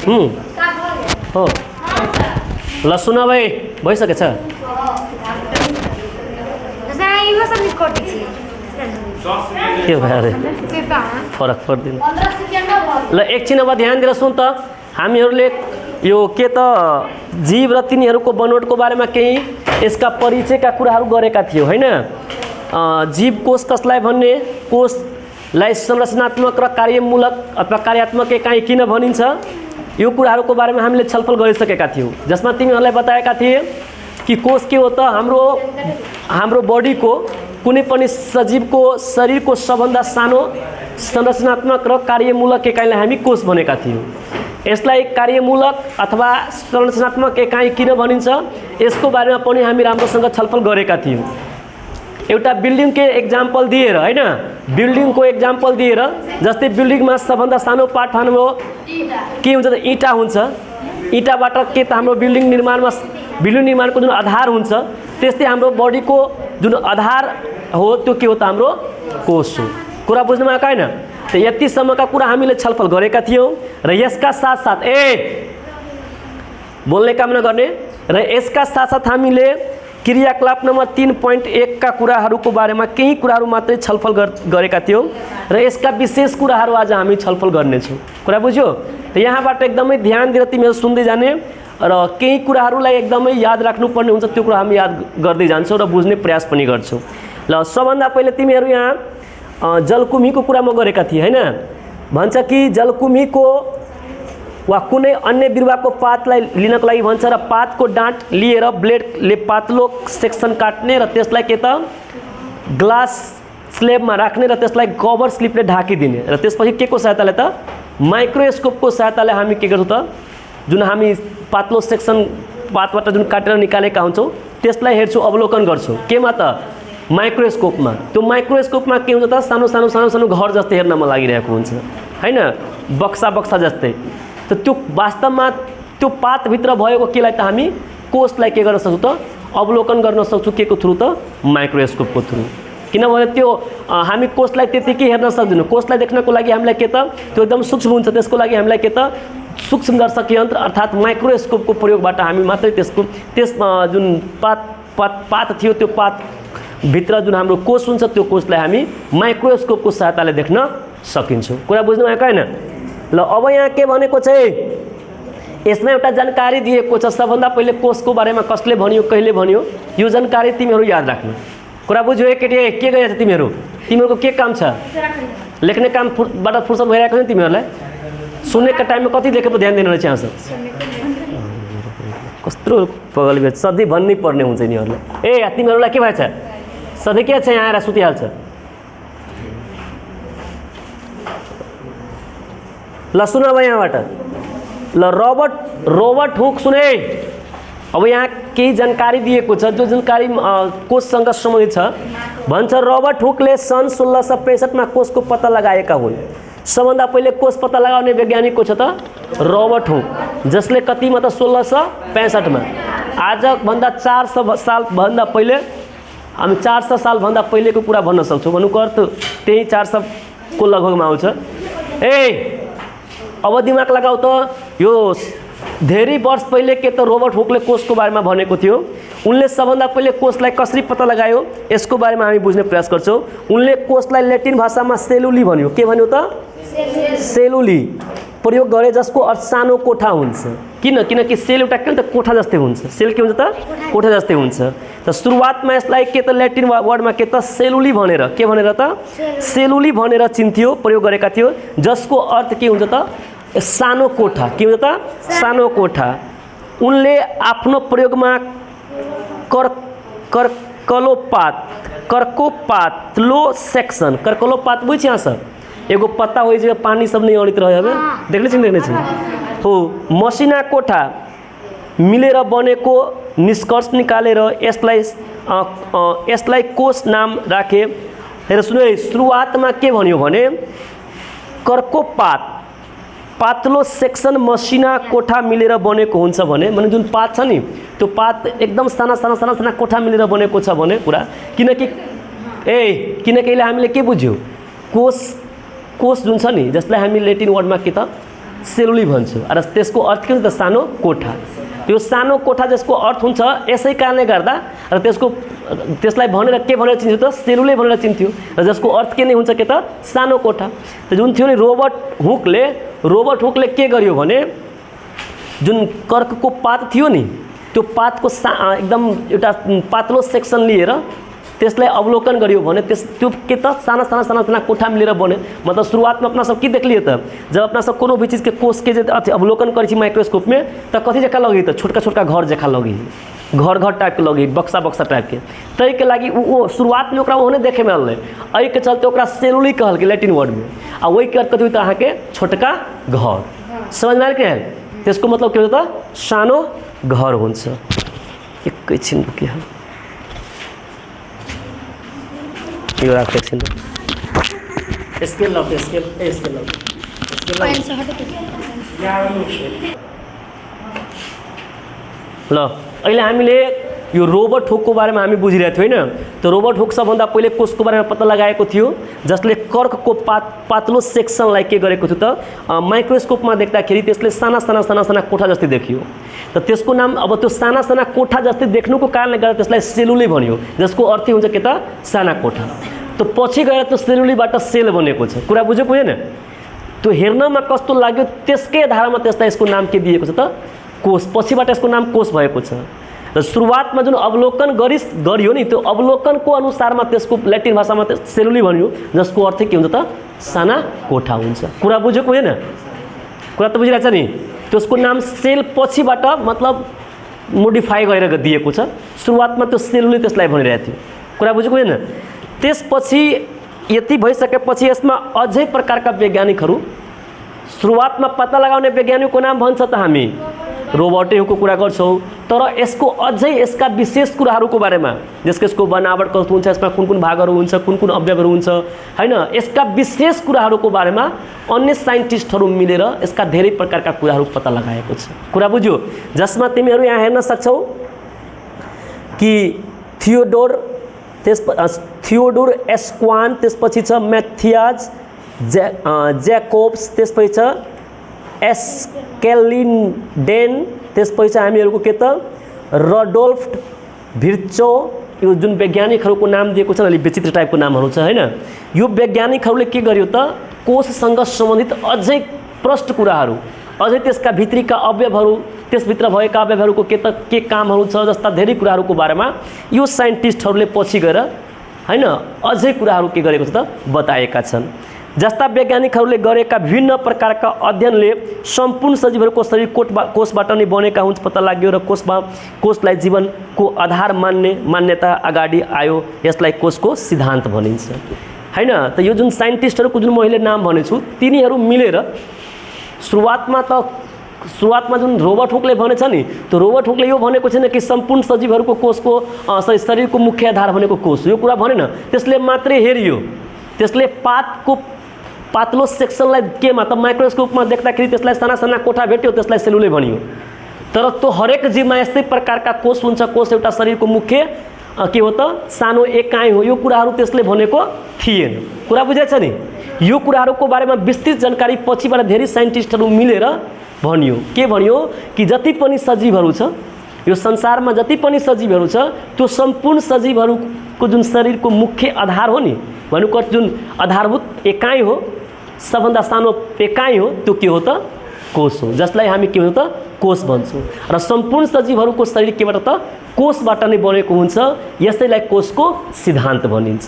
हो ल सुन भाइ भइसकेछ के भयो अरे फरक पर्दैन ल एकछिन अब ध्यान दिएर सुन त हामीहरूले यो के त जीव र तिनीहरूको बनोटको बारेमा केही यसका परिचयका कुराहरू गरेका थियौ हैन जीव कोष कसलाई भन्ने कोषलाई संरचनात्मक र कार्यमूलक अथवा कार्यात्मक एकाइ किन भनिन्छ यो कुराहरूको बारेमा हामीले छलफल गरिसकेका थियौँ जसमा तिमीहरूलाई बताएका थिए कि कोष के हो त हाम्रो बडीको कुनै पनि सजीवको शरीरको सबभन्दा सानो संरचनात्मक र कार्यमूलक एकाइलाई हामी कोष भनेका थियौँ यसलाई कार्यमूलक अथवा संरचनात्मक एकाइ किन भनिन्छ यसको बारेमा पनि हामी राम्रोसँग छलफल गरेका थियौँ एउटा बिल्डिङको एक्जाम्पल दिएर हैन बिल्डिङको एक्जाम्पल दिएर जस्तै बिल्डिङमा सबभन्दा सानो पार्ट हाम्रो के हुन्छ त इँटा हुन्छ इँटाबाट के त हाम्रो बिल्डिङ निर्माणको जुन आधार हुन्छ त्यस्तै हाम्रो बडीको जुन आधार हो त्यो के हो त हाम्रो कोष हो कुरा बुझ्नमा आएको हैन त यतिसम्मका कुरा हामीले छलफल गरेका थियौँ र यसका साथसाथ बोल्ने काम नगर्ने र यसका साथसाथ हामीले क्रियाकलाप नम्बर 3.1 का कुराहरूको बारेमा केही कुराहरू मात्रै छलफल गरेका थियौँ र यसका विशेष कुराहरू आज हामी छलफल गर्नेछौँ कुरा बुझ्यो त यहाँबाट एकदमै ध्यान दिएर तिमीहरू सुन्दै जाने र केही कुराहरूलाई एकदमै याद राख्नुपर्ने हुन्छ त्यो कुरा हामी याद गर्दै जान्छौँ र बुझ्ने प्रयास पनि गर्छौँ ल सबभन्दा पहिले तिमीहरू यहाँ जलकुम्हीको कुरा म गरेका थिएँ हैन भन्छ कि जलकुम्हीको वा कुनै अन्य बिरुवाको पातलाई लिनको लागि भन्छ र पातको डाँट लिएर ब्लेडले पातलो सेक्सन काट्ने र त्यसलाई के त ग्लास स्लेबमा राख्ने र त्यसलाई कभर स्लिपले ढाकिदिने र त्यसपछि के को सहायताले त माइक्रोस्कोपको सहायताले हामी के गर्छौँ त जुन हामी पातलो सेक्सन पातबाट जुन काटेर निकालेका हुन्छौँ त्यसलाई हेर्छौँ अवलोकन गर्छौँ केमा त माइक्रोस्कोपमा त्यो माइक्रोस्कोपमा के हुन्छ त सानो सानो सानो सानो घर जस्तै हेर्नमा लागिरहेको हुन्छ हैन बक्सा बक्सा जस्तै त त्यो वास्तवमा त्यो पातभित्र भएको केलाई त हामी कोषलाई के गर्न सक्छौँ त अवलोकन गर्न सक्छौँ के को थ्रु त माइक्रोस्कोपको थ्रु किनभने त्यो हामी कोषलाई त्यतिकै हेर्न सक्दैनौँ कोषलाई देख्नको लागि हामीलाई के त त्यो एकदम सूक्ष्म हुन्छ त्यसको लागि हामीलाई के त सूक्ष्मदर्शक यन्त्र अर्थात् माइक्रोस्कोपको प्रयोगबाट हामी मात्रै त्यस जुन पात थियो त्यो पातभित्र जुन हाम्रो कोष हुन्छ त्यो कोषलाई हामी माइक्रोस्कोपको सहायताले देख्न सकिन्छौँ कुरा बुझ्नु भएको हैन ल अब यहाँ के भनेको चाहिँ यसमा एउटा जानकारी दिएको छ सबभन्दा पहिले कोषको बारेमा कसले भन्यो कहिले भन्यो यो जानकारी तिमीहरू याद राख्नु कुरा बुझ्यो केटी के गरेछ तिमीहरूको के काम छ लेख्ने कामबाट फुर्सद भइरहेको छ तिमीहरूलाई सुन्नेको टाइममा कति लेखेर ध्यान दिनु रहेछ यहाँ कस्तो पगल बेच सधैँ भन्नै पर्ने हुन्छ यिनीहरूलाई तिमीहरूलाई के भएछ सधैँ के छ यहाँ आएर सुतिहाल्छ ल सुन अब यहाँबाट ल रोबर्ट हुक सुने अब यहाँ केही जानकारी दिएको छ जो जानकारी कोषसँग सम्बन्धित छ भन्छ रबर्ट हुकले सन् 1665 मा कोषको पत्ता लगाएका हुन् सबभन्दा पहिले कोष पत्ता लगाउने वैज्ञानिक को छ त रबर्ट हुक जसले कतिमा त 1665 मा आज भन्दा 400 साल भन्दा पहिले हामी 400 साल भन्दा पहिलेको कुरा भन्न सक्छौँ भन्नुको अर्थ त्यही 400 को लगभगमा आउँछ अब दिमाग लगाऊ त यो धेरै वर्ष पहिले के त रोबर्ट हुकले कोषको बारेमा भनेको थियो उनले सबभन्दा पहिले कोषलाई कसरी पत्ता लगायो यसको बारेमा हामी बुझ्ने प्रयास गर्छौँ उनले कोषलाई ल्याटिन भाषामा सेलुली भन्यो के भन्यो त सेलुली प्रयोग गरे जसको अर्थ सानो कोठा हुन्छ किनकि सेल एउटा के त कोठा जस्तै हुन्छ सेल के हुन्छ त कोठा जस्तै हुन्छ त सुरुवातमा यसलाई के त ल्याटिन वर्डमा के त सेलुली भनेर के भनेर त सेलुली भनेर चिन्थ्यो प्रयोग गरेका थियो जसको अर्थ के हुन्छ त सानो कोठा के हुन्छ त सानो कोठा उनले आफ्नो प्रयोगमा कर्कोपातलो सेक्सन कर्कोपात बुझ्छ सर एगो पत्ता होइ जे पानी सब नहीं अड़ित रहे देख्ने छी हो मसिना कोठा मिलेर बनेको निष्कर्ष निकालेर यसलाई कोष नाम राखे हेर सुने सुरुवातमा के भन्यो भने कर्कोपात पातलो सेक्सन मसिना कोठा मिलेर बनेको हुन्छ भने माने जुन पात छ नि त्यो पात एकदम साना साना साना साना कोठा मिलेर बनेको छ भने कुरा किनकि हामीले के बुझ्यो कोष जुन छ नि जसलाई हामी ल्याटिन वर्डमा के त सेलुली भन्छु र त्यसको अर्थ के हुन्छ त सानो कोठा। यो सानो कोठा जसको अर्थ हुन्छ यसै कारणले गर्दा र त्यसलाई भनेर के भनेर चिन्थ्यो त सेलुले भनेर चिन्थ्यो र जसको अर्थ के नै हुन्छ के त सानो कोठा। त जुन थियो नि रोबर्ट हुकले के गर्यो भने जुन कर्कको पात थियो नि त्यो पातको एकदम एउटा पातलो सेक्सन लिएर त्यसलाई अवलोकन गरियो भने त्यो के त साना साना कोठा मिलेर बन्यो। मतलब शुरुआत में अपना सब की देख लिए था जब अपना सब कोनो भी चीज़ के कोष के अवलोकन करी माइक्रोस्कोप में तो कथी जका लगी तो छोटका घर जका लगी घर टाइप के लगी बक्सा टाइप के तई के लगी वो शुरुआत में ओने देखे में आल अई के चलते ओकरा सेलुली कहल के लैटिन वर्ड में आ वही के कथी तो अहाँ के छोटका घर समझ में के त्यसको मतलब के होता सानो घर हुन्छ। एकैछिन रुकिए यो राख एकछिन स्केल ल अहिले हामीले यो रोबर्ट हुकको बारेमा हामी बुझिरहेको थियौँ हैन। तो रोबर्ट हुक सबभन्दा पहिले कोषको बारेमा पत्ता लगाएको थियो जसले कर्कको पातलो सेक्सनलाई के गरेको थियो त माइक्रोस्कोपमा देख्दाखेरि त्यसले साना कोठा जस्तै देखियो। त त्यसको नाम अब त्यो साना कोठा जस्तै देख्नुको कारणले गर्दा त्यसलाई सेलुली भनियो जसको अर्थ हुन्छ के त साना कोठा। तो पछि गएर त्यो सेलुलीबाट सेल बनेको छ। कुरा बुझेको हैन। त्यो हेर्नमा कस्तो लाग्यो त्यसकै आधारमा त्यसलाई यसको नाम के दिएको छ त कोष। पछिबाट यसको नाम कोष भएको छ। र सुरुवातमा जुन अवलोकन गरियो नि त्यो अवलोकनको अनुसारमा त्यसको ल्याटिन भाषामा सेलुली भनियो जसको अर्थ के हुन्छ त साना कोठा हुन्छ। कुरा बुझेको हैन। कुरा त बुझिरहेछ नि। त्यसको नाम सेल पछिबाट मतलब मोडिफाई गरेर दिएको छ। सुरुवातमा त्यो सेलुली त्यसलाई भनिरहेको थियो। कुरा बुझेको हैन। त्यसपछि यति भइसकेपछि यसमा अझै प्रकारका वैज्ञानिकहरू सुरुवातमा पत्ता लगाउने वैज्ञानिकको नाम भन्छ त हामी रोबर्ट हुकको कुरा गर्छौँ तर यसको अझै यसका विशेष कुराहरूको बारेमा यसको बनावट कस्तो हुन्छ यसमा कुन भागहरू हुन्छ कुन अवयवहरू हुन्छ हैन यसका विशेष कुराहरूको बारेमा अन्य साइन्टिस्टहरू मिलेर यसका धेरै प्रकारका कुराहरू पत्ता लगाएको छ। कुरा बुझ्यो। जसमा तिमीहरू यहाँ हेर्न सक्छौ कि थियोडोर एस्क्वान त्यसपछि छ मैथियाज जैकोब्स त्यसपछि छ एस्केलिडेन त्यसपछि छ हामीहरूको के त रडोल्फ भिर्चो यो जुन वैज्ञानिकहरूको नाम दिएको छ अलि विचित्र टाइपको नामहरू छ हैन। यो वैज्ञानिकहरूले के गर्यो त कोषसँग सम्बन्धित अझै प्रष्ट कुराहरू अझै त्यसका भित्रीका अवयवहरू त्यसभित्र भएका अवयवहरूको के कामहरू छ जस्ता धेरै कुराहरूको बारेमा यो साइन्टिस्टहरूले पछि गएर हैन अझै कुराहरू के गरेको छ त बताएका छन्। जस्ता वैज्ञानिकहरूले गरेका विभिन्न प्रकारका अध्ययनले सम्पूर्ण सजीवहरूको शरीर कोषबाट नै बनेका हुन्छ पत्ता लाग्यो र कोषलाई जीवनको आधार मान्यता अगाडि आयो। यसलाई कोषको सिद्धान्त भनिन्छ हैन। त यो जुन साइन्टिस्टहरूको जुन मैले नाम भनेछु तिनीहरू मिलेर सुरुवातमा जुन रोबर्ट हुकले भनेछ नि त्यो रोबर्ट हुकले यो भनेको छैन कि सम्पूर्ण सजीवहरूको कोषको शरीरको मुख्य आधार भनेको कोष यो कुरा भनेन। त्यसले मात्रै हेरियो त्यसले पातलो सेक्सनलाई केमा त माइक्रोस्कोपमा देख्दाखेरि त्यसलाई साना कोठा भेट्यो त्यसलाई सेलुले भनियो। तर त्यो हरेक जीवमा यस्तै प्रकारका कोष हुन्छ। कोष एउटा शरीरको मुख्य के हो त सानो एकाइ हो। यो कुराहरू त्यसले भनेको थिएन। कुरा बुझेछ नि। यो कुराहरूको बारेमा विस्तृत जानकारी पछिबाट धेरै साइन्टिस्टहरू मिलेर भनियो। के भनियो कि जति पनि सजीवहरू छ यो संसारमा जति पनि सजीवहरू छ त्यो सम्पूर्ण सजीवहरूको जुन शरीरको मुख्य आधार हो नि भनेको जुन आधारभूत एकाइ हो सबभन्दा सानो एकाइ हो त्यो के हो त कोष हो जसलाई हामी के हो त कोष भन्छौँ। र सम्पूर्ण सजीवहरूको शरीर केबाट त कोषबाट नै बनेको हुन्छ। यसैलाई कोषको सिद्धान्त भनिन्छ।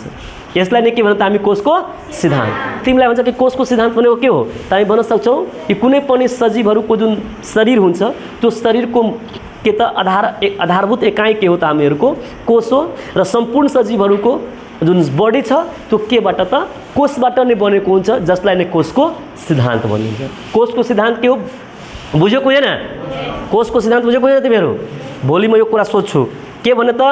यसलाई नै के भन्छ त हामी कोषको सिद्धान्त। तिमीलाई भन्छ कि कोषको सिद्धान्त भनेको के हो त हामी भन्न सक्छौँ कि कुनै पनि सजीवहरूको जुन शरीर हुन्छ त्यो शरीरको के त आधारभूत एकाइ के हो त हामीहरूको कोष हो। र सम्पूर्ण सजीवहरूको जुन बडी छ त्यो केबाट त कोषबाट नै बनेको हुन्छ जसलाई नै कोषको सिद्धान्त भनिन्छ। कोषको सिद्धान्त के हो बुझेको हैन। कोषको सिद्धान्त बुझेको हैन तिमीहरू। भोलि म यो कुरा सोध्छु के भने त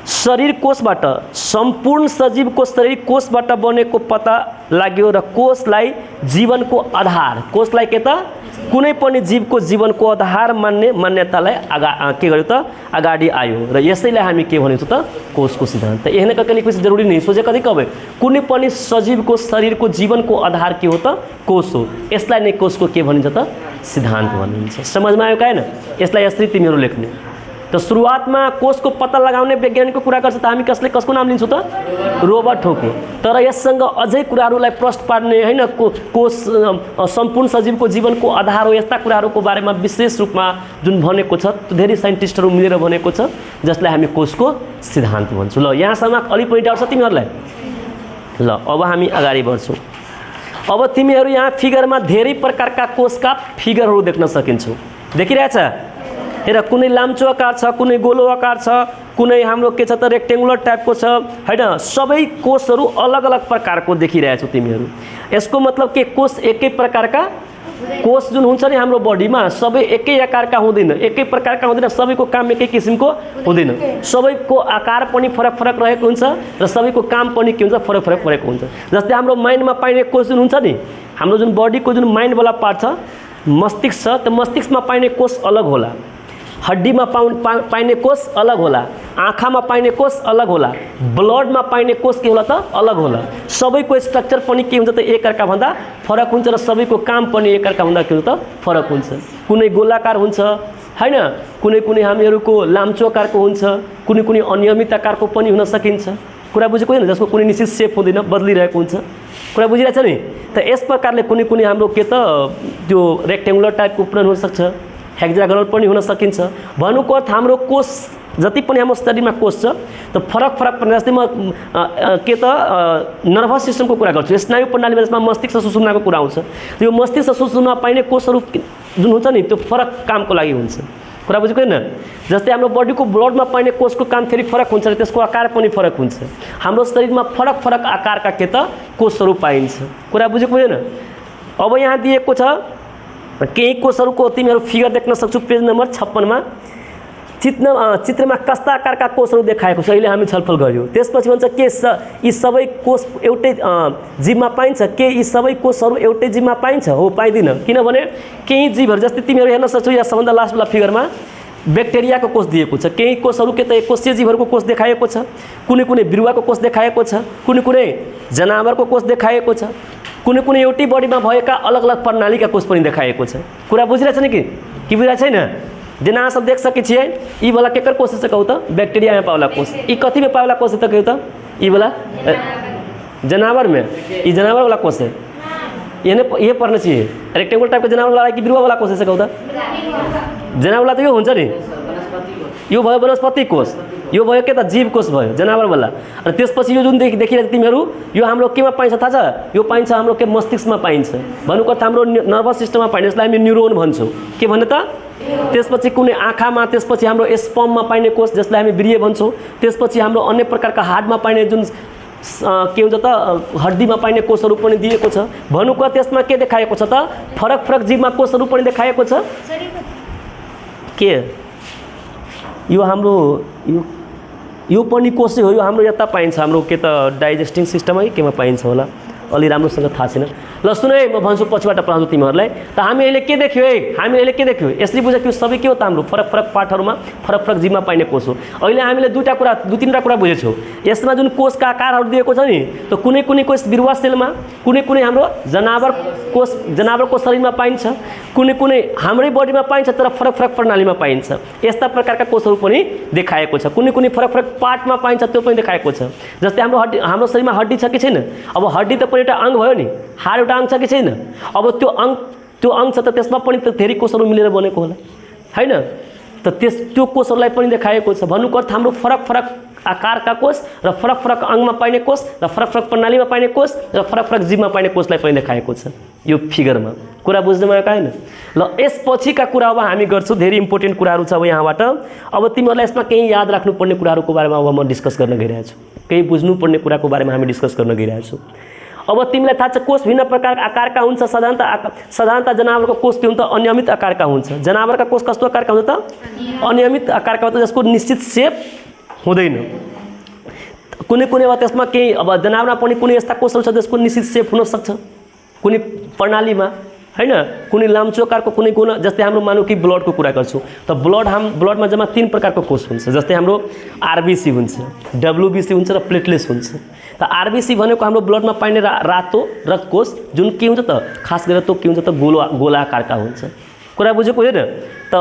शरीर कोषबाट सम्पूर्ण सजीवको शरीर कोषबाट बनेको पत्ता लाग्यो र कोषलाई जीवनको आधार, कोषलाई के त कुनै पनि जीवको जीवनको आधार मान्ने मान्यतालाई के गर्यो त अगाडि आयो र यसैलाई हामी के भनेको त कोषको सिद्धान्त। हेर्न कहिले कुछ जरुरी नहीं सोचे कति कब कुनै पनि सजीवको शरीरको जीवनको आधार के हो त कोष हो। यसलाई नै कोषको के भनिन्छ त सिद्धान्त भनिन्छ। समझमा आयो हैन? यसलाई यसरी तिमीहरू लेख्ने। त सुरुवातमा कोषको पत्ता लगाउने वैज्ञानिकको कुरा गर्छ त हामी कसको नाम लिन्छौँ त रोबर्ट हो। तर यससँग अझै कुराहरूलाई प्रश्न पार्ने हैन कोष सम्पूर्ण सजीवको जीवनको आधार हो यस्ता कुराहरूको बारेमा विशेष रूपमा जुन भनेको छ त्यो धेरै साइन्टिस्टहरू मिलेर भनेको छ जसलाई हामी कोषको सिद्धान्त भन्छौँ। ल यहाँसम्म अलि पनि डाउट छ तिमीहरूलाई? ल अब हामी अगाडि बढ्छौँ। अब तिमीहरू यहाँ फिगरमा धेरै प्रकारका कोषका फिगरहरू देख्न सकिन्छौ। देखिरहेछ? हेर कुनै लाम्चो आकार छ, कुनै गोलो आकार छ, कुनै हाम्रो के छ त रेक्टेंगुलर टाइपको छ हैन। सबै कोषहरू अलग अलग प्रकारको देखिरहेछौ तिमीहरू। यसको मतलब के कोष एकै प्रकारका कोष जुन हुन्छ नि हाम्रो बडीमा सबै एकै आकारका हुँदैन, एकै प्रकारका हुँदैन, सबैको काम एकै किसिमको हुँदैन। सबैको आकार पनि फरक फरक रहेको हुन्छ र सबैको काम पनि के हुन्छ फरक फरक परेको हुन्छ। जस्तै हाम्रो माइन्डमा पाइने कोष जुन हुन्छ नि हाम्रो जुन बडीको जुन माइन्ड वाला पार्ट छ मस्तिष्क छ, त्यो मस्तिष्कमा पाइने कोष अलग होला, हड्डीमा पाइने कोष अलग होला, आँखामा पाइने कोष अलग होला, ब्लडमा पाइने कोष के होला त अलग होला। सबैको स्ट्रक्चर पनि के हुन्छ त एकअर्का भन्दा फरक हुन्छ र सबैको काम पनि एकअर्का भन्दा के हुन्छ त फरक हुन्छ। कुनै गोलाकार हुन्छ हैन, कुनै कुनै हामीहरूको लाम्चो आकारको हुन्छ, कुनै कुनै अनियमित आकारको पनि हुन सकिन्छ। कुरा बुझेको हैन? जसको कुनै निश्चित शेप हुँदैन, बदलिरहेको हुन्छ। कुरा बुझिरहेछ नि? त यस प्रकारले कुनै कुनै हाम्रो के त त्यो रेक्टेंगुलर टाइपको पनि हुन सक्छ, हेक्सागोनल पनि हुन सकिन्छ। भन्नुको अर्थ हाम्रो कोष जति पनि हाम्रो शरीरमा कोष छ त फरक फरक जस्तै म के त नर्भस सिस्टमको कुरा गर्छु, स्नायु प्रणालीमा जसमा मस्तिष्क सुषुम्नाको कुरा आउँछ। त्यो मस्तिष्क सुषुम्नामा पाइने कोषहरू जुन हुन्छ नि त्यो फरक कामको लागि हुन्छ। कुरा बुझेको हैन? जस्तै हाम्रो बडीको ब्लडमा पाइने कोषको काम फेरि फरक हुन्छ र त्यसको आकार पनि फरक हुन्छ। हाम्रो शरीरमा फरक फरक आकारका के त कोषहरू पाइन्छ। कुरा बुझेको हैन? अब यहाँ दिएको छ केही कोषहरूको तिमीहरू फिगर देख्न सक्छौ पेज नम्बर 56 मा। चित्रमा कस्ता आकारका कोषहरू देखाएको छ अहिले हामी छलफल गर्यौं। त्यसपछि भन्छ के यी सबै कोष एउटै जीवमा पाइन्छ? के यी सबै कोषहरू एउटै जीवमा पाइन्छ? हो, पाइदिन। किनभने केही जीवहरू जस्तै तिमीहरू हेर्न सक्छौ यहाँ सबभन्दा लास्ट वाला फिगरमा ब्याक्टेरियाको कोष दिएको छ। केही कोषहरू के त एककोषीय जीवहरूको कोष देखाएको छ, कुनै कुनै बिरुवाको कोष देखाएको छ, कुनै कुनै जनावरको कोष देखाएको छ, कुनै कुनै एउटै बडीमा भएका अलग अलग प्रणालीका कोष पनि देखाएको छ। कुरा बुझिरहेछ नि कि बुझिरहेछ छैन? जेना सब देख सकै छियै ई वाला केकर कोष से कहू त बैक्टीरिया में पावला कोष, ई कथी में पावला कोष है त कहू त ई वाला जानवर में, ई जानवर वाला कोष है। ये पढ़ना चाहिए रेक्टेंगुलर टाइप का जानवर वाला कि बिरुवा वाला कोष है कहू त जानवर वाला त यो हुन्छ नि, यो भयो वनस्पति कोष, यो भयो के त जीव कोष भयो जानवर वाला। र त्यसपछि यो जुन देखिरहेको तिमीहरू यो हाम्रो केमा पाइन्छ थाहा छ? यो पाइन्छ हाम्रो के मस्तिष्कमा पाइन्छ। भन्नुको अर्थ हाम्रो नर्भस सिस्टममा पाइन्छ, यसलाई हामी न्युरोन भन्छौँ। के भन्ने त? त्यसपछि कुनै आँखामा, त्यसपछि हाम्रो स्पर्ममा पाइने कोष जसलाई हामी वीर्य भन्छौँ, त्यसपछि हाम्रो अन्य प्रकारका हाडमा पाइने जुन के हुन्छ त हड्डीमा पाइने कोषहरू पनि दिएको छ। भन्नुको त्यसमा के देखाएको छ त फरक फरक जीवमा कोषहरू पनि देखाएको छ। के यो हाम्रो यो पनि कोषै हो, यो हाम्रो यता पाइन्छ, हाम्रो के त डाइजेस्टिङ सिस्टम है केमा पाइन्छ होला अलि राम्रोसँग थाहा छैन। ल सुन है म भन्छु पछिबाट पढाउँछु तिमीहरूलाई। त हामी अहिले के देख्यौ है? हामी अहिले के देख्यौ? यसरी बुझ्यो कि सबै के हो त हाम्रो फरक फरक पार्टहरूमा फरक फरक जीवमा पाइने कोष हो। अहिले हामीले दुई तीनवटा कुरा बुझेछौँ। यसमा जुन कोषका आकारहरू दिएको छ नि त कुनै कुनै कोष बिरुवा सेलमा, कुनै कुनै हाम्रो जनावरको शरीरमा पाइन्छ, कुनै कुनै हाम्रै बडीमा पाइन्छ तर फरक फरक प्रणालीमा पाइन्छ। यस्ता प्रकारका कोषहरू पनि देखाएको छ। कुनै कुनै फरक फरक पार्टमा पाइन्छ त्यो पनि देखाएको छ। जस्तै हाम्रो शरीरमा हड्डी छ कि छैन? अब हड्डी त पनि एउटा अङ्ग भयो नि, हाड एउटा अङ्ग छ कि छैन? अब त्यो अङ्ग छ त त्यसमा पनि त धेरै कोषहरू मिलेर बनेको होला हैन? त त्यो कोषहरूलाई पनि देखाएको छ। भन्नुको अर्थ हाम्रो फरक फरक आकारका कोष र फरक फरक अङ्गमा पाइने कोष र फरक फरक प्रणालीमा पाइने कोष र फरक फरक जीवमा पाइने कोषलाई पनि देखाएको छ यो फिगरमा। कुरा बुझ्नमा आएको हैन? ल यसपछिका कुरा अब हामी गर्छौँ, धेरै इम्पोर्टेन्ट कुराहरू छ अब यहाँबाट। अब तिमीहरूलाई यसमा केही याद राख्नुपर्ने कुराहरूको बारेमा अब म डिस्कस गर्न गइरहेको छु, केही बुझ्नुपर्ने कुराको बारेमा हामी डिस्कस गर्न गइरहेको छौँ। अब तिमीलाई थाहा छ कोष भिन्न प्रकार आकारका हुन्छ। साधारणतः जनावरको कोष के हुन्छ? अनियमित आकारका हुन्छ। जनावरका कोष कस्तो आकारका हुन्छ त? अनियमित आकारका हुन्छ, जसको निश्चित शेप हुँदैन। कुनै कुनै अब त्यसमा केही अब जनावरमा पनि कुनै यस्ता कोषहरू छ जसको निश्चित सेप हुन सक्छ कुनै प्रणालीमा हैन, कुनै लाम्चोकारको कुनै गुण, जस्तै हाम्रो मानौँ कि ब्लडको कुरा गर्छौँ त ब्लडमा जम्मा 3 प्रकारको कोष हुन्छ, जस्तै हाम्रो आरबीसी हुन्छ, डब्ल्यूबीसी हुन्छ र प्लेटलेट्स हुन्छ। त आरबीसी भनेको हाम्रो ब्लडमा पाइने रातो रक्तकोष जुन के हुन्छ त खास गरेर त्यो के हुन्छ त गोला आकारका हुन्छ। कुरा बुझेको होइन? त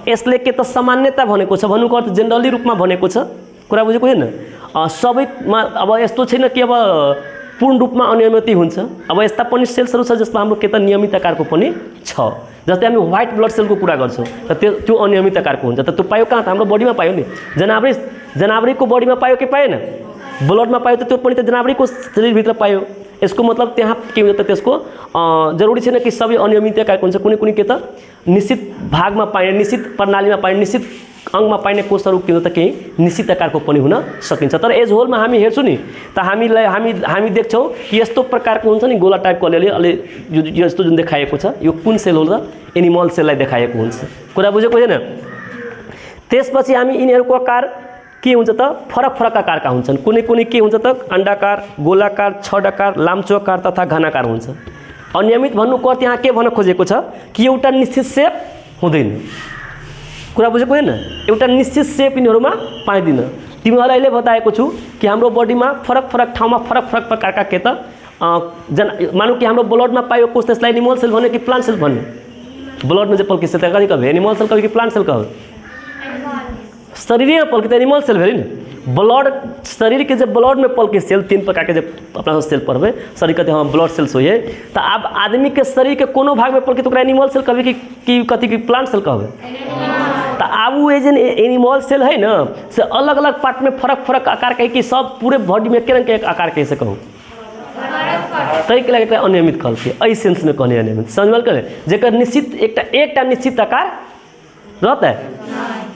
यसले के त सामान्यता भनेको छ, भन्नुको अर्थ जेनरली रूपमा भनेको छ। कुरा बुझेको होइन? सबैमा अब यस्तो छैन कि अब पूर्ण रूपमा अनियमित हुन्छ। अब यस्ता पनि सेल्सहरू छ जसमा हाम्रो के त नियमित आकारको पनि छ, जस्तै हामी व्हाइट ब्लड सेलको कुरा गर्छौँ त त्यो अनियमित आकारको हुन्छ। त त्यो पायो कहाँ त हाम्रो बडीमा पायो नि, जनावरीको बडीमा पायो कि पाएन? ब्लडमा पायो त त्यो पनि त जनावरीको शरीरभित्र पायो। यसको मतलब त्यहाँ के हुन्छ त त्यसको जरुरी छैन कि सबै अनियमित आकारको हुन्छ। कुनै कुनै के त निश्चित भागमा पाइने, निश्चित प्रणालीमा पाइने, निश्चित अङ्गमा पाइने कोषहरू के हुन्छ त केही निश्चित आकारको पनि हुन सकिन्छ। तर एज होलमा हामी हेर्छौँ नि त हामी देख्छौँ कि यस्तो प्रकारको हुन्छ नि गोला टाइपको अलि यस्तो जुन देखाएको छ यो कुन सेल हो त? एनिमल सेललाई देखाएको हुन्छ। कुरा बुझेको छैन? त्यसपछि हामी यिनीहरूको आकार के हुन्छ त फरक आकारका हुन्छन्। कुनै कुनै के हुन्छ त अण्डाकार, गोलाकार, छडाकार, लाम्चो आकार तथा घनाकार हुन्छ। अनियमित भन्नुको अर्थ यहाँ के भन्न खोजेको छ कि एउटा निश्चित सेप हुँदैन। कुरा बुझेको होइन? एउटा निश्चित सेप यिनीहरूमा पाइँदैन। तिमीहरूलाई अहिले बताएको छु कि हाम्रो बडीमा फरक ठाउँमा फरक प्रकारका के त मानौँ कि हाम्रो ब्लडमा पायो कोष त्यसलाई एनिमल सेल भन्यो कि प्लान्ट सेल भन्यो? ब्लडमा चाहिँ पल्किन्छ त कति कभी एनिमल सेल कभी कि प्लान्ट सेल कहो? शरीर में पल्कित एनिमल सेल भेरी न ब्लड शरीर के जब ब्लड में पल्के सेल 3 प्रकार के जब अपना सेल पढ़वे शरीर कहते हैं ब्लड सेल्स हो तो अब आदमी के शरीर के कोनो भाग में पल्कित एनिमल सेल कभी कि कथी की प्लांट सेल कहवे तो अब वो जन एनिमल सेल है ना से अलग अलग पार्ट में फरक आकार के कि सब पूरे बॉडी में के रंग के आकार कैसे कहूँ तई के लगे अनियमित कहल के एहि सेंस में कहने अनियमित समझल करे जेकर निश्चित एकटा निश्चित आकार रहता है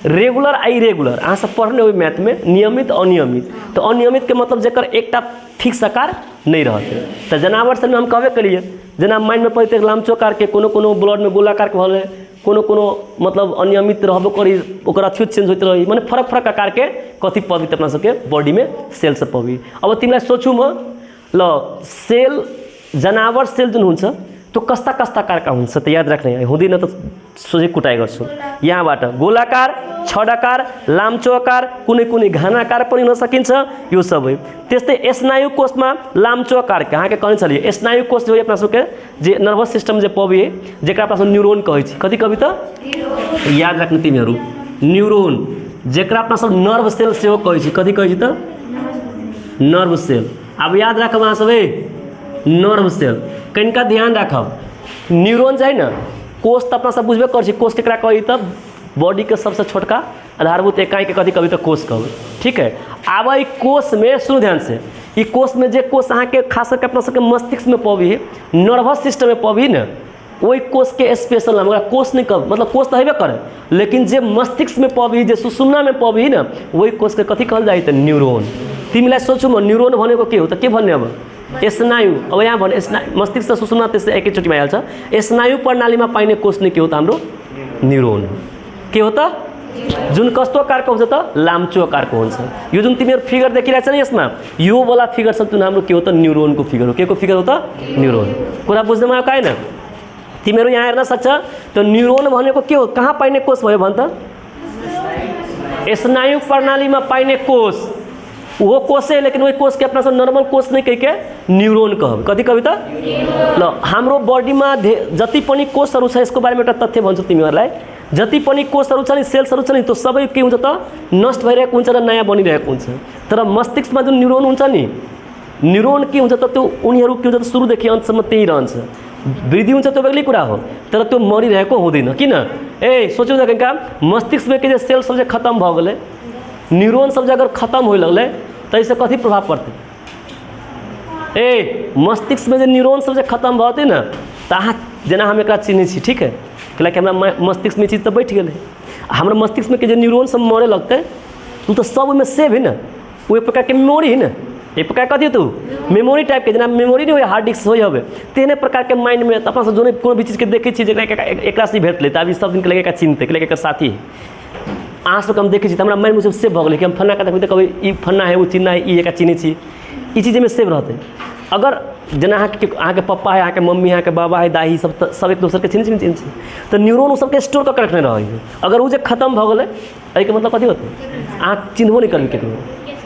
रेगुलर आ इरेगुलर अहाँ सब पढ़ने हुए मैथ में नियमित अनियमित तो अनियमित के मतलब जेकर एकटा फिक्स आकार नहीं रहते तो जनावर सब में हम कहबे करिए जना माइंड में पड़ते लामचोकार के कोनो ब्लड में गोलाकार के भले कोनो मतलब अनियमित रहबो करी ओकर अथी चेंज होते रही माने फरक आकार के कथी पवित अपना सबके बॉडी में सेल से पवी अब तिमीलाई सोचू म ल सेल जनावर सेल जुन हुन्छ तो कस्ता आकारका हुन्छ त याद राख्ने हुँदैन त सोझै कुटाइ गर्छु यहाँबाट गोलाकार छडाकार लाम्चो आकार कुनै घनाकार पनि हुन सकिन्छ यो सबै त्यस्तै स्नायु कोषमा लाम्चो आकार कहाँ के कहने छलिए स्नायु कोष जो अपना सबके जे नर्भस सिस्टम जे पबिए जेकरा अपना सब न्यूरोन कहै छी कथी कहबी त याद राख्नु तिमीहरू न्यूरोन जेकरा अपना सब नर्भ सेल सेहो कहै छी कथी कहै छी त नर्भ सेल अब याद राखब अहाँ सब नर्भ सेल कनिका ध्यान राखब न्यूरोन छै न कोष त अपना सब बुझबे कर छी कोष केकरा कही त बॉडी के सबसे छोटका आधारभूत इकाई के कथी कहबी त कोष कहबी ठीक है आब ई कोष में सुनो ध्यान से ई कोष में जे कोष अहाँ के खास करके अपना सबके मस्तिष्क में पबी है नर्वस सिस्टम में पबी न वही कोष के स्पेशल नाम कोष नहीं कह मतलब कोष तो हेबे करे लेकिन जे मस्तिष्क में पबी जे सुषुम्ना में पबी न वही कोष के कथी कहल जाइ त न्यूरोन तिमीलाई सोचू म न्यूरोन भनेको के हो त के भन्ने अब स्नायु अब यहाँ भने मस्तिष्क से सुषुम्ना त्यसै एकैचोटि भइहाल्छ स्नायु प्रणालीमा पाइने कोष नै के हो त हाम्रो न्यूरोन के हो त जुन कस्तो आकारको हुन्छ त लाम्चो आकारको हुन्छ यो जुन तिमीहरू फिगर देखिरहेछ नि यसमा यो वाला फिगर छ जुन हाम्रो के हो त न्यूरोनको फिगर हो के को फिगर हो त न्यूरोन कुरा बुझ्नमा आयो काइन तिमीहरू यहाँ हेर्न सक्छ त न्यूरोन भनेको के हो कहाँ पाइने कोष भयो भन त स्नायु प्रणालीमा पाइने कोष वो कोष है लेकिन वही कोष के अपना सब नॉर्मल कोष नहीं कह के न्यूरोन कहब कथी कहबी त ल हाम्रो बॉडीमा जति पनि कोषहरू छ यसको बारेमा एउटा तथ्य भन्छु तिमीहरूलाई जति पनि कोषहरू छ नि सेल्सहरू छ नि त्यो सबै के हुन्छ त नष्ट भइरहेको हुन्छ र नयाँ बनिरहेको हुन्छ तर मस्तिष्कमा जुन न्यूरोन हुन्छ नि न्यूरोन के हुन्छ त त्यो उनीहरू के हुन्छ त सुरुदेखि अन्तसम्म त्यही रहन्छ वृद्धि हुन्छ त्यो बेग्लै कुरा हो तर त्यो मरिरहेको हुँदैन किन ए सोचौ त कनिका मस्तिष्कमा के सेल सब जे खत्म भ गेलै न्यूरोन सब अगर खत्म हो लगल तो इससे कथी प्रभाव पड़ते मस्तिष्क में जो न्यूरोन सब खत्म भते न तो अहाँ जना हम एक चिन्ह छी ठीक है कि हमारा मस्तिष्क में चीज तो बैठ गए हमारे मस्तिष्क में के जो न्यूरोन सब मरे लगते तो सब में सेव है ना वो एक प्रकार के मेमोरी है ना एक प्रकार कथी तू मेमोरी टाइप के जना मेमोरी नहीं हो हार्ड डिस्क हो तेने प्रकार के माइंड में अपना सब जो भी चीज़ के देखे एक से भेट लेते अभी सब दिन के लगे चिन्हते कि साथी अहाँ सबके हम देखै छी तऽ हमरा माइंड में सेव भऽ गेलै कि हम फन्ना का देखबै तऽ कहबै ई फन्ना है, ओ चिन्ना है, ई एकरा चिन्है छी, ई चीज में सेव रहतै। अगर जेना अहाँके पप्पा है, अहाँके मम्मी है, अहाँके बाबा है, दाही सब एक दोसर के चिन्ह छी तऽ न्यूरॉन ओ सबके स्टोर कऽ रखने रहै है। अगर वो जे खत्म भऽ गेलै एहिके मतलब कथी होतै, अहाँ चिन्हबो नहीं करबै केकरो।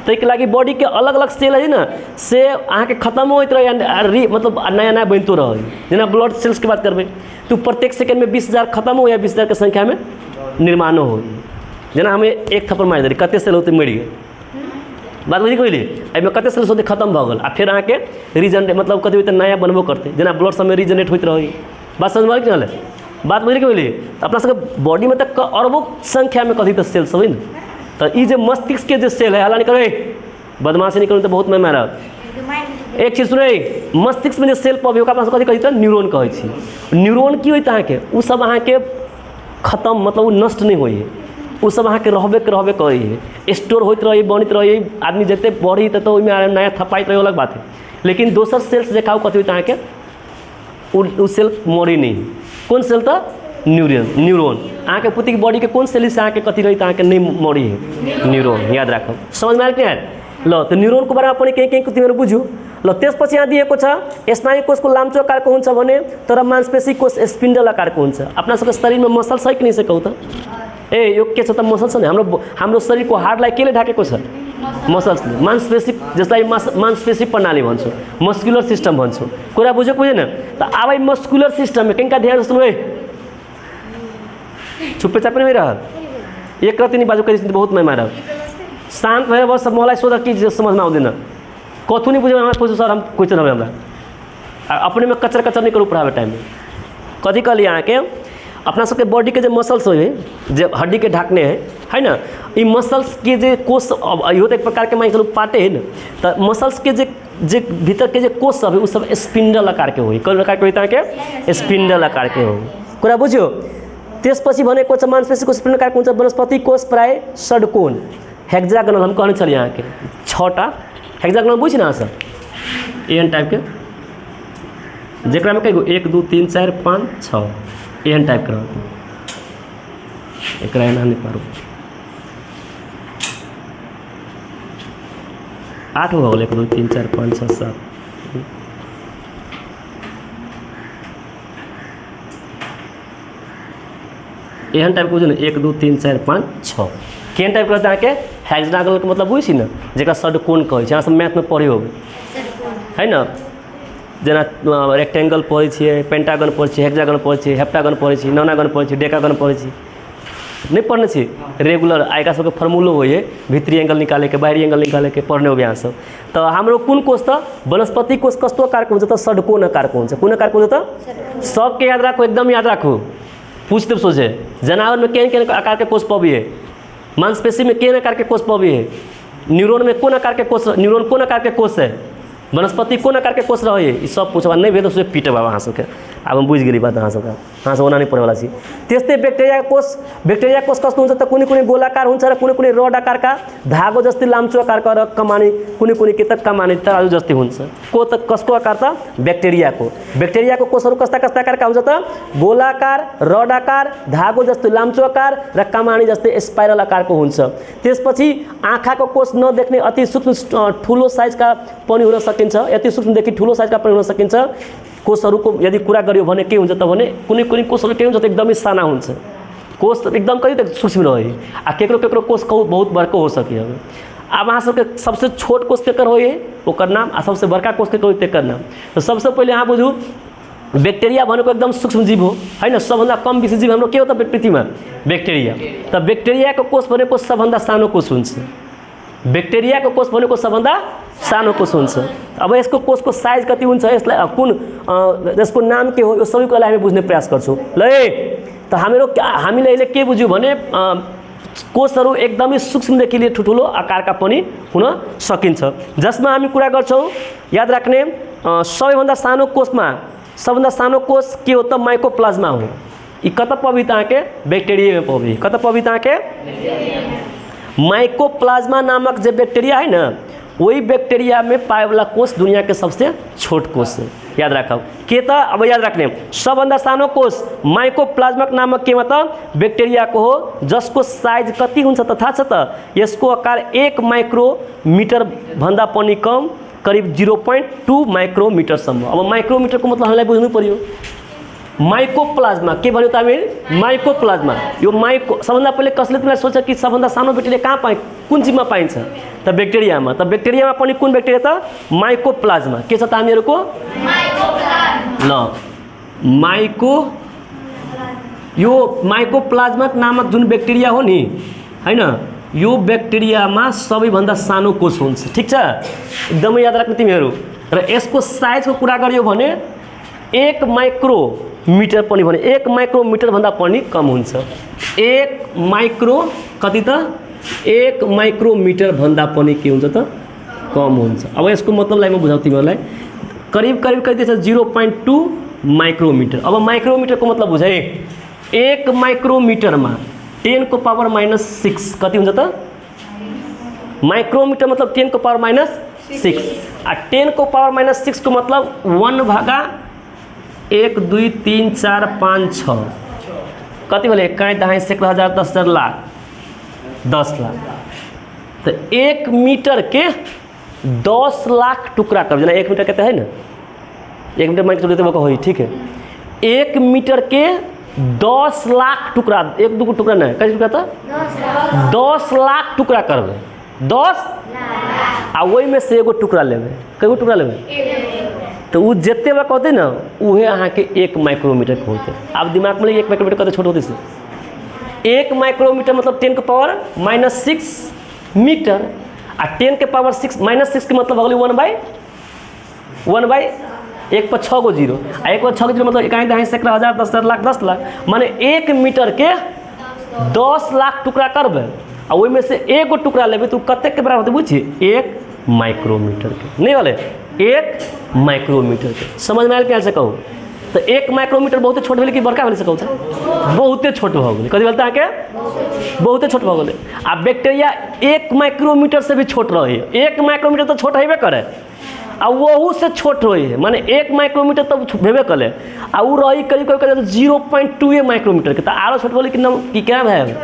ताहिके लागि बॉडी के अलग अलग सेल है ना, से अहाँके खत्म होइत रहै, मतलब नया नया बनितो रहै। जेना ब्लड सेल्स के बात करबै तो प्रत्येक सेकेंड में 20,000 खत्म हो या 20,000 के संख्या में निर्माणो हो। जेना हमें एक थप्पड़ मारि देली, कते सेल होते मरि गेल, बात बुझी कहली, एहिमे कते सेल होते खत्म भऽ गेल, आ फिर अहाँके रीजनरेट मतलब कथी होते नया बनबो करते। जेना ब्लड सब में रीजनरेट होइत रही। बात समझ में आयल, बात बुझी कहली। अपना सबके बॉडी में तक अरबों संख्या में कथी तो सेल सब है ना, तो ये जो मस्तिष्क के जो सेल है, हल्ला नहीं करे, बदमाशी नहीं करूँ तो बहुत मैं मारब। एक चीज सुने, मस्तिष्क में जो सेल पबे ओकरा कथी कहै छै, न्यूरॉन कहै छी। न्यूरॉन की होइत अहाँके, उ सब अहाँके खत्म मतलब उ नष्ट नहीं होइए, उ सब अहाँके रहबे करै है, स्टोर होइत रही, बनैत रही। आदमी जते बढ़ी तऽ ओहिमे नया थपाइत रही, अलग बात है। लेकिन दोसर सेल्स देखाओ कथी होइत अहाँके, उ सेल मरी नहीं। कौन सेल तो न्यूरॉन। अहाँके पुती के बॉडी के कौन सेल से अहाँके कथी रही अहाँके नहीं मरी है, न्यूरॉन। याद राखब, समझ में आयल कि नहीं? ल तो न्यूरॉन को बारे में अपने कहीं कहीं बुझू। ल त्यसपछि यहाँ दिएको छ स्नायु कोषको लाम्चो आकारको हुन्छ भने तर मांसपेशी कोष स्पिन्डल आकारको हुन्छ। अपना सबके शरीर में मसल छ कि नहीं से कहू त? ए यो के छ त मसल छ नि, हाम्रो शरीरको हाडलाई केले ढाकेको छ? मसल्सले। मांसपेशी जसलाई मांसपेशी प्रणाली भन्छौँ, मस्कुलर सिस्टम भन्छौँ। कुरा बुझ्यो बुझेन? त अब मस्कुलर सिस्टम में कहीं का ध्यान सुनो है, छुप्पे चापे नहीं रह एक रत्ती बाजू करी बहुत मैं मारब। शांत भएर बस, मलाई सोध कि समझ में आउँदैन, कथु नहीं बुझे पूछो सर, हम क्वेश्चन हमें हमरा अपने में कचर कचर नहीं करूँ पढ़ावे टाइम में। कथी कहली अहाँ के, अपना सबके बॉडी के जो मसल्स हो जो हड्डी के ढाकने है ना, ये मसल्स के जो कोष यो तो एक प्रकार के मान चलू पाटे है ना, तो मसल्स के जे भीतर के जो कोष सब है, वो सब स्पिंडल आकार के हो। कौन आकार के होता है के? स्पिंडल आकार के हो। कुरा बुझ्यो? त्यसपछि भनेको छ मांसपेशी कोष स्पिंडल आकार हुन्छ। वनस्पति कोष प्राय षडकोण हेक्सागोनल हम कहने चलिए यहाँ के 6टा हेक्सागोनल बुझ ना सर, एन टाइप के जेकरा में कई 1 2 3 4 5 6 एन टाइप के रहते, एकरा एना नहीं पारू 8 हो गए 1 2 3 4 5 6 7 एहन टाइप के 1 2 3 4 5 6 केहन टाइप रहता है के हेक्सागोनल के मतलब बुझी ना, जेकरा षडकोण कहै छै। अहाँ सब मैथ में पढ़े होबे है ना, जेना रेक्टेंगल पढ़े छियै, पेंटागन पढ़े छियै, हेक्सागन पढ़े छियै, हेप्टागन पढ़े छियै, नोनागन पढ़े छियै, डेकागन पढ़े छियै, नहीं पढ़ने छी रेगुलर। आइका सबके फॉर्मूलो हो है, भीतरी एंगल निकाले के, बाहरी एंगल निकाले के पढ़ने हो यहाँ सब। तो हमरो कौन कोष था, वनस्पति कोष कस्तो आकार के हुन्छ त षडकोण आकार के हुन्छ। कोन आकार के हुन्छ त? सबके याद राखो, एकदम याद राखो, पूछ देव सोचे। जनावर में केहन केहन आकार के कोष पबी है, मांसपेशी में केहन आकार के कोष पबी है, न्यूरॉन में कौन आकार के कोष, न्यूरॉन कौन आकार के कोष है, वनस्पति कौन आकार के कोष रहे है, सब पूछबा नहीं भेल तो पीटे बाबा अहाँ सबके। अब हम बुझ गेली बात अहाँ सबके, अहाँ सब ओना नहीं पढ़े वाला छी। त्यस्तै बैक्टेरिया कोष कस्तो हुन्छ त कुनै कुनै गोलाकार हुन्छ र कुनै कुनै रड आकारका धागो जस्तै लाम्चो आकारका र कमानी कुनै कुनै के त कमानी तराजु जस्तै हुन्छ। को त कसको आकार त? बैक्टेरियाको कोषहरू कस्ता कस्ता आकारका हुन्छ त? गोलाकार, रड आकार, धागो जस्तै लाम्चो आकार र कमानी जस्तै स्पाइरल आकारको हुन्छ। त्यसपछि आँखाको कोष नदेख्ने अति सूक्ष्म ठुलो साइजका पनि हुन सकिन्छ, अति सूक्ष्मदेखि ठुलो साइजका पनि हुन सकिन्छ। कोषहरूको यदि कुरा गरियो भने के हुन्छ त भने कुनै कुनै कोषहरू के हुन्छ त एकदमै साना हुन्छ, कोष एकदम कति तक सूक्ष्म रहे, आ केकरो केकरो कोष बहुत बड़को हो सके। अब अहाँ सबके सबसे छोट कोष केकर होइए ओकर नाम, आ सबसे बड़का कोष केकर होइए तेकर नाम। तो सबसे पहले अहाँ बुझू बैक्टेरिया भनेको एकदम सूक्ष्म जीव हो है ना, सबभन्दा कम विषय जीव हाम्रो के हो त पृथ्वीमा? बैक्टेरिया। त बैक्टेरियाको कोष भनेको सबभन्दा सानो कोष हुन्छ, बैक्टेरियाको कोष भनेको सबभन्दा सानो कोष हुन्छ। अब यसको कोषको साइज कति हुन्छ, यसलाई कुन यसको नाम के हो, यो सबै कुरालाई हामी बुझ्ने प्रयास गर्छौँ। ल त हामीले अहिले के बुझ्यौँ भने कोषहरू एकदमै सूक्ष्मदेखि लिएर ठुलो आकारका पनि हुन सकिन्छ, जसमा हामी कुरा गर्छौँ याद राख्ने सबैभन्दा सानो कोष के हो त? माइकोप्लाज्मा हो। यी कता पबी त के? बैक्टेरिया में पबी। कता पबी त के? माइकोप्लाज्मा नामक जो बैक्टीरिया है ना, वही बैक्टीरिया में पाए वाला कोष दुनिया के सबसे छोट कोष है। याद राखब के त अब याद राख्ने सबभन्दा सानो कोष माइकोप्लाज्मा नामक के मतलब ब्याक्टेरियाको हो जसको साइज कति हुन्छ त थाहा छ त यसको आकार 1 माइक्रोमिटर भन्दा पनि कम करिब 0.2 माइक्रोमिटरसम्म। अब माइक्रोमिटरको मतलब हामीलाई बुझ्नु पर्यो माइकोप्लाज्मा के भन्यो त हामी माइकोप्लाज्मा यो सबभन्दा पहिले कसले तिमीलाई सोच्छ कि सबभन्दा सानो ब्याक्टेरिया कहाँ पाइन्छ कुन जीवमा पाइन्छ त ब्याक्टेरियामा त ब्याक्टेरियामा पनि कुन ब्याक्टेरिया त माइकोप्लाज्मा के छ त हामीहरूको यो माइकोप्लाज्मा नामक जुन ब्याक्टेरिया हो नि हैन यो ब्याक्टेरियामा सबैभन्दा सानो कोष हुन्छ ठीक छ एकदमै याद राख्नु तिमीहरू र यसको साइजको कुरा गरियो भने 1 माइक्रोमिटर पनि भने 1 माइक्रोमिटर भन्दा पनि कम हुन्छ 1 माइक्रो कति त 1 माइक्रोमिटर भन्दा पनि के हुन्छ त कम हुन्छ। अब यसको मतलबलाई म बुझाउँछु तिमीहरूलाई करिब कति छ 0.2 माइक्रोमिटर। अब माइक्रोमिटरको मतलब बुझ है 1 माइक्रोमिटरमा 10 को पावर -6 कति हुन्छ त माइक्रोमिटर मतलब 10 को पावर -6 आ 10 को पावर -6 को मतलब 1 भागा 1 2 3 4 5 6 कति भेलै 1 दहाई सैकड़ा हजार 10,000 लाख 10 लाख तो 1 मीटर के 10 लाख टुकड़ा कर जना 1 मीटर कहते हैं ना 1 मीटर मान के हो ठीक है 1 मीटर के 10 लाख टुकड़ा 1 2 टुकड़ा नहीं कई टुकड़ा था 10 लाख टुकड़ा करबे 10 आ वही में से एगो टुकड़ा लेबे कईगो टुकड़ा लेबे तो वो जिते बा कहते ना उहे अहाँ के 1 माइक्रोमीटर के होते। अब दिमाग में 1 माइक्रोमीटर कते छोट होते से 1 माइक्रोमीटर मतलब 10 के पावर -6 मीटर आ 10 के पावर 6 -6 के मतलब अगली 1 बाई 1 पर 6 गो जीरो आ 1 पर 6 गो जीरो मतलब 1 दहाई सैकड़ा हजार 10,000 लाख 10 लाख माने 1 मीटर के 10 लाख टुकड़ा करबे आ वही में से एगो टुकड़ा लेबे तो कते के बराबर होते बुझी 1 माइक्रोमीटर के नहीं वाले 1 माइक्रोमीटर के समझ में आयल क्या से कहूँ तो 1 माइक्रोमीटर बहुत छोट भेल कि बड़का भेल से कहूँ बहुते छोट भ गेलै कथी बोलता है के बहुते छोट भ गेलै आ बैक्टीरिया 1 माइक्रोमीटर से भी छोट रहे 1 माइक्रोमीटर तो छोट हेबे करे आ वहू से छोट रहे माने 1 माइक्रोमीटर तो भेबे करे आ उ रही करीब 0.2 माइक्रोमीटर के तो आरो छोट भेलै कि क्या भेल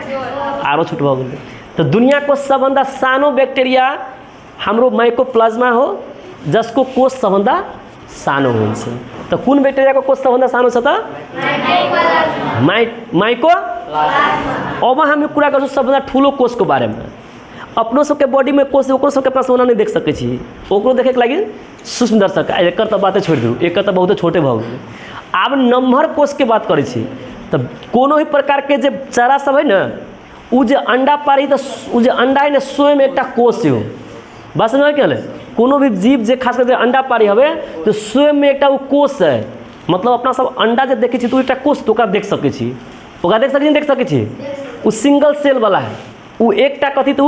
आरो छोट भ गेलै। तो दुनिया को सबभन्दा सानो बैक्टीरिया हाम्रो माइकोप्लाज्मा हो जसको कोष सबभन्दा सानो हुन्छ। तो कुन बैक्टीरिया को कोष सबभन्दा सानो छ त माइको अब हामी कुरा गर्छौं सबभन्दा ठुलो कोष को बारे में अपनो सबके बॉडी में कोष ओकरो सबके पास होना नहीं देख सकै छी ओकरो देखे के लागि सूक्ष्म दर्शक एकर त बाते छोड़ दू एकर त बहुत छोटे भ गेलै आब नम्हर कोष के बात करै छी तो कोनो भी प्रकार के जे चारा सब है ना उ जे अंडा पारी तो उ जे अंडा है ना स्वयं एकटा कोष हो बात समझ में गेलै कोनो भी जीव जे खास कर अंडा पारी हवे तो स्वयं में एकटा उ कोष है मतलब अपना सब अंडा जे देखै छी तो एकटा कोष तो ओकरा देख सकै छी ओकरा देख सकै छी उ सिंगल सेल वाला है उ एकटा कथी तो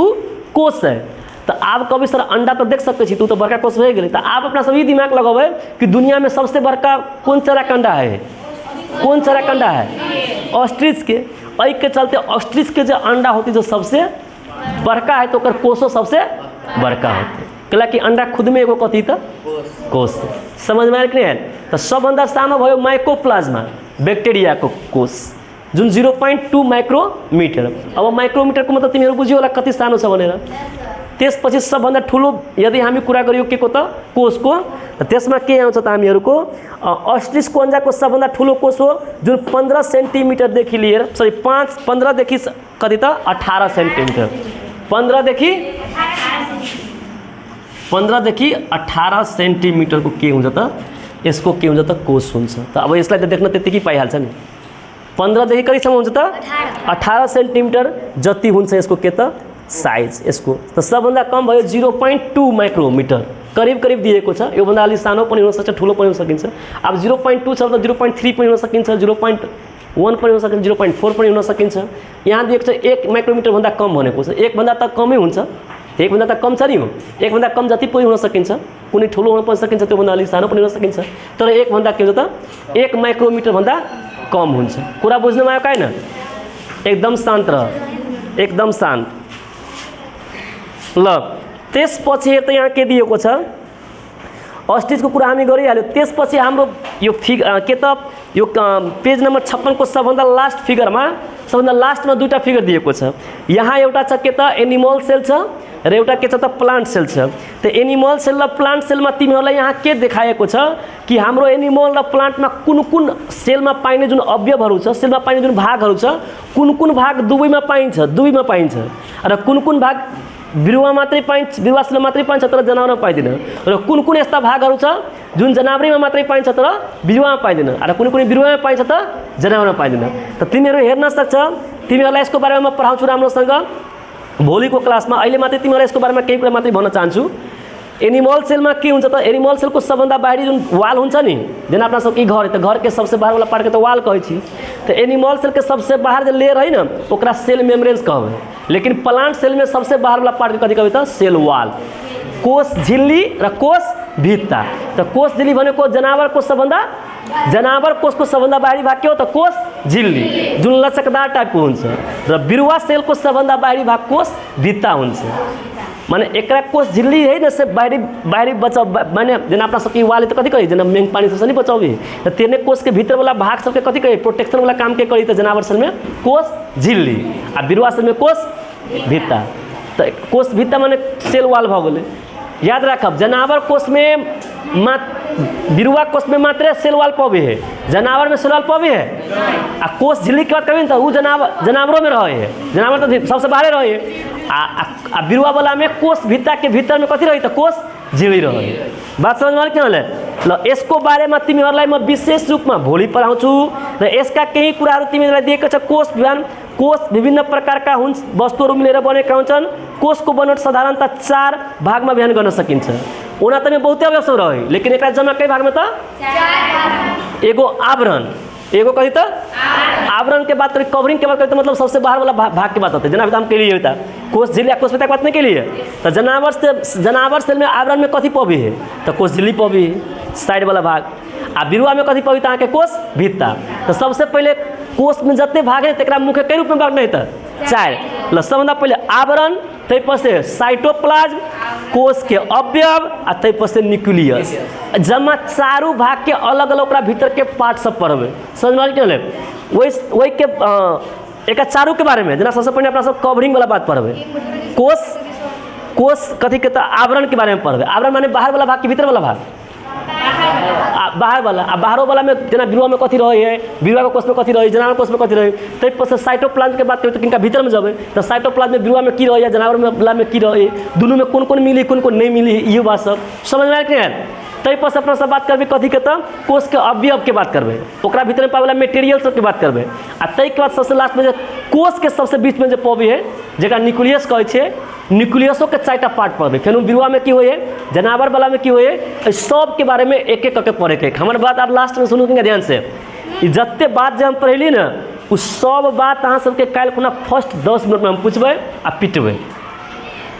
कोष है। तो आप कभी सर अंडा तो देख सकते छी तू तो बड़का कोष हो गए तो आप अपना सभी दिमाग लगावे कि दुनिया में सबसे बड़का कौन चारा कंडा है कौन चारा कंडा है ऑस्ट्रिच के ऐ के चलते ऑस्ट्रिच के जो अंडा होती जो सबसे बड़का है तो कोषो सबसे बड़का होते कला कि अंडा खुद में एगो कथी तो कोष समझ में आयल कि नहीं तो सबभन्दा सानो भयो माइकोप्लाज्मा बैक्टीरिया को कोष जुन 0.2 माइक्रोमीटर। अब माइक्रोमीटर को मतलब तिमीहरू बुझ्यो होला कति सानो छ भनेर त्यसपछि सबभन्दा ठुलो यदि हामी कुरा गरियो के को त कोषको त्यसमा के आउँछ त हामीहरूको ऑस्ट्रिच को अंडाको सबभन्दा ठुलो कोष हो जुन 15 सेन्टिमिटर देखि लिएर सरी 15 देखि कति त 18 सेन्टिमिटर 15 देखि 18 सेन्टिमिटर को के हुन्छ त यसको के हुन्छ त कोष हुन्छ। त अब यसलाई त देख्न त्यतिकै पाइहाल्छ नि 15 देखि कतिसम्म हुन्छ त 18 सेन्टिमिटर जति हुन्छ यसको के त साइज यसको त सबभन्दा कम भयो 0.2 माइक्रोमीटर करीब दिएको छ यो भन्दा अलि सानो पनि हुन सक्छ ठुलो पनि हुन सकिन्छ। अब 0.2 छ त 0.3 पनि हुन सकिन्छ 0.1 पनि हुन सकिन्छ 0.4 पनि हुन सकिन्छ यहाँ दिएको छ 1 माइक्रोमीटर भन्दा कम भनेको छ 1 भन्दा त कमै हुन्छ 1 भन्दा त कम छ नि हो 1 भन्दा कम जति पनि हुन सकिन्छ कुनै ठुलो हुन पनि सकिन्छ त्यो भन्दा अलि सानो पनि हुन सकिन्छ तर 1 भन्दा के हुन्छ त 1 माइक्रोमीटर भन्दा कम हुन्छ। कुरा बुझ्नमा आयो हैन एकदम शान्त रह एकदम शान्त ल त्यसपछि हेर्दा यहाँ के दिएको छ अस्टिजको कुरा हामी गरिहाल्यो। त्यसपछि हाम्रो यो के त यो पेज नम्बर 56 को सबभन्दा लास्ट फिगरमा सबभन्दा लास्टमा दुईटा फिगर दिएको छ। यहाँ एउटा छ के त एनिमल सेल छ र एउटा के छ त प्लान्ट सेल छ। त एनिमल सेल र प्लान्ट सेलमा तिमीहरूलाई यहाँ के देखाएको छ कि हाम्रो एनिमल र प्लान्टमा कुन कुन सेलमा पाइने जुन अवयवहरू छ, सेलमा पाइने जुन भागहरू छ, कुन कुन भाग दुवैमा पाइन्छ र कुन कुन भाग बिरुवा मात्रै पाइन्छ, बिरुवा सेलमा मात्रै पाइन्छ तर जनावरमा पाइँदैन, र कुन कुन यस्ता भागहरू छ जुन जनावरीमा मात्रै पाइन्छ तर बिरुवामा पाइँदैन, र कुन कुन बिरुवामा पाइन्छ त जनावरमा पाइँदैन। त तिमीहरू हेर्न सक्छ, तिमीहरूलाई यसको बारेमा म पढाउँछु राम्रोसँग भोलिको क्लासमा। अहिले मात्रै तिमीहरूलाई यसको बारेमा केही कुरा मात्रै भन्न चाहन्छु। एनिमल सेलमा के हुन्छ त एनिमल सेलको सबभन्दा बाहिरी जुन वाल हुन्छ नि, जेना अपना सबके घर है, तो घर के सबसे बाहर वाला पार्ट के तो वाल कहै छी। तो एनिमल सेल के सबसे बाहर जो लेयर है ना ओकरा सेल मेम्ब्रेन कहबै, लेकिन प्लांट सेल में सबसे बाहर वाला पार्ट के कथी कहबै त सेल वाल। कोष झिल्ली र कोष भित्ता। तो कोष झिल्ली भनेको जनावर को सबभन्दा जनावर कोषको सबभन्दा बाहिरी भाग के हो त कोष झिल्ली जुन लचकदार टाइपको हुन्छ, र बिरुवा सेलको सबभन्दा बाहिरी भाग कोष भित्ता हुन्छ। माने एकरा कोष झिल्ली है न से बाहिरी बचाव माने जेना अपना सबके वाले तो कथी कही जेना मेंग पानी से नहीं बचावी, तो तेने कोष के भीतर वाला भाग सबके कथी कही प्रोटेक्शन वाला काम के करी। तो जनावर सेल में कोष झिल्ली आ बिरुवा सेल में कोष भित्ता। तो कोष भित्ता माने सेल वाल भ गेलै। याद रखब जनावर कोष में बिरुवा कोष में मात्र सेल वाल पबे है, जनावर में सेल वाल पबे है। आ कोष झिल्ली के बात करें तो वो जनावरों में रहे है, जनावर तो सबसे बाहर रहे है। आ बिरुवा वाला में कोष भित्ता के भीतर में कथी रही तो कोष झिल्ली रहे। बात समझ में क्यों ल यसको बारेमा तिमीहरूलाई म विशेष रूपमा भोलि पढाउँछु र यसका केही कुराहरू तिमीहरूलाई दिएको छ। कोष विज्ञान कोष विभिन्न प्रकारका वस्तुहरू मिलेर बनेका हुन्छन्। कोषको बनोट साधारणतः 4 भागमा बिहान गर्न सकिन्छ। उना त बहुतै अवयव रहे, लेकिन एकरा जम्मा कई भाग में त 4 एगो आवरण, एगो कही तो आवरण के बात करें, कवरिंग के बात करें तो मतलब सबसे बाहर वाला भाग की बात होती है। जना हम के लिए होता कोष झिल्ली कोष भित्ता की बात नहीं के लिए। तो जनावर सेल में आवरण में कथी पबी है तो कोष झिल्ली पबी है साइड वाला भाग। आ बिरुवा में कथी पबी तो कोष भित्ता। तो सबसे पहले कोष में जते भाग है तकरा मुख्य कई रूप में भाग नहीं था 4 ल सबभन्दा पहले आवरण, तैपछे साइटोप्लाज्म, कोष के अवयव आ तैपछे न्यूक्लियस। जम्मा 4 भाग के अलग अलग ओकरा भीतर के पार्ट सब पढ़बे। समझ में क्यों ले वही के एक 4 के बारे में जना सबसे पहले अपना सब कवरिंग वाला बात पढ़बे। कोष कथी के आवरण के बारे में पढ़बे। आवरण माने बाहर वाला भाग के भीतर वाला भाग बाहर वाला। आ बाहरों वाला में जना बिरुवा में कथी रहे है, बिरुवा के कोष में कथी रहे, जनावर कोष में कथी रहे। तैपछे साइटोप्लाज्म के बात करें तो किनका भीतर में जब तो साइटोप्लाज्म में बिरुवा में की रहे, जनावर वाला में की रहे, दोनों में कौन कौन मिली कौन कौन नहीं मिली, ये बात सब समझ में आए। तैपछे अपना सब बात करबे कथी के कोष के अवयव के बात करबे, ओकरा भीतर में पावे वाला मटेरियल सब के बात करबे। आ तै के बाद सबसे लास्ट में कोष के सबसे बीच में जो पबी है जेकरा न्यूक्लियस कहै छै, न्यूक्लियसों के 4टा पार्ट पढ़बे। फेर बिरुवा में की होए, जनावर वाला में की होए, सब के बारे में एक एक करके पढ़े के। हमारे बात आप लास्ट में सुनू ध्यान से, जत्ते बात जो हम पढ़ली ना उस सब बात अहाँ सबके काल्हि खुना फर्स्ट 10 मिनट में हम पूछबे आ पिटबे।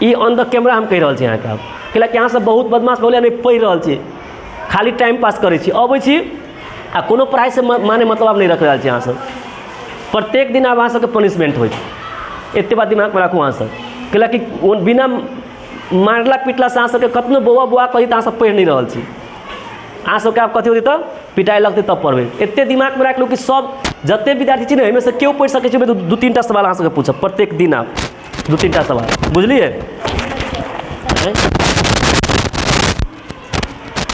ई ऑन द कैमरा हम कहि रहल छी अहाँके। अब कैलाकि अहाँ सब बहुत बदमाश बोले नहीं पढ़ि रहल छी, खाली टाइम पास करै छी, अबै छी आ कोनो पढ़ाई से माने मतलब नहीं रख रहल छी। अहाँ सब प्रत्येक दिन आब अहाँ सबके पनिशमेंट होइ छै, एते बात दिमाग में राखू अहाँ सब। कैलाकि बिना मारला पिटला से अहाँ सबके कतनो बौआ बौआ कही तो अहाँ सब पढ़ि नहीं रहल छी। अहाँ सबके आब कथी होती तो पिटाई लगते तब पढ़बे। एते दिमाग में राख लो कि सब जते विद्यार्थी छी ने से केओ पढ़ि सकै छै। 2-3टा सवाल अहाँ सबके पूछब प्रत्येक दिन, आप 2-3टा सवाल बुझलिए।